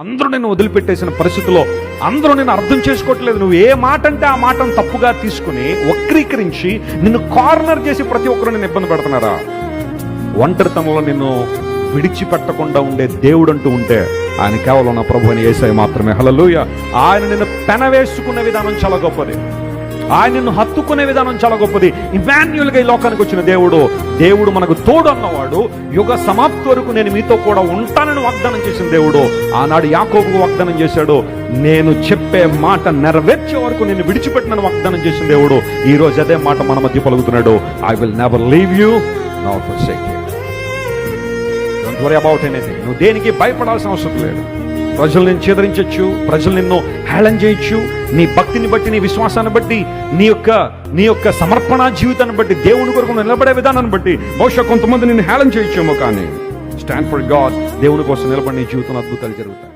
అందరూ నిన్ను వదిలిపెట్టేసిన పరిస్థితిలో అందరూ నిన్ను అర్థం చేసుకోవట్లేదు. నువ్వు ఏ మాట అంటే ఆ మాటను తప్పుగా తీసుకుని వక్రీకరించి నిన్ను కార్నర్ చేసి ప్రతి ఒక్కరు నిన్ను ఇబ్బంది పెడుతున్నారా? ఒంటరితనంలో నిన్ను విడిచిపెట్టకుండా ఉండే దేవుడు అంటూ ఉంటే ఆయన కేవలం నా ప్రభు అని యేసయ్య మాత్రమే. హల్లెలూయా. ఆయన నిన్ను పెనవేసుకునే విధానం చాలా గొప్పది. ఆయన నిన్ను హత్తుకునే విధానం చాలా గొప్పది. ఇమాన్యుయల్గా ఈ లోకానికి వచ్చిన దేవుడు మనకు తోడు అన్నవాడు. యుగ సమాప్తి వరకు నేను మీతో కూడా ఉంటానని వాగ్దానం చేసిన దేవుడు. ఆనాడు యాకోబుకు వాగ్దానం చేశాడు, నేను చెప్పే మాట నెరవేర్చే వరకు నేను విడిచిపెట్టినని వాగ్దానం చేసిన దేవుడు ఈ రోజు అదే మాట మన మధ్య పలుకుతున్నాడు. I will never leave you nor forsake you. Don't worry about anything. నువ్వు దేనికి భయపడాల్సిన అవసరం లేదు. ప్రజలు నిన్ను చేదరించచ్చు, ప్రజలు నిన్ను హేళన చేయొచ్చు. నీ భక్తిని బట్టి, నీ విశ్వాసాన్ని బట్టి, నీ యొక్క సమర్పణ జీవితాన్ని బట్టి, దేవుని కొరకు నిలబడే విధానాన్ని బట్టి బహుశా కొంతమంది నిన్ను హేళన చేయొచ్చేమో, కానీ స్టాండ్ ఫర్ గాడ్. దేవుని కోసం నిలబడి నీ జీవితంలో అద్భుతాలు జరుగుతాయి.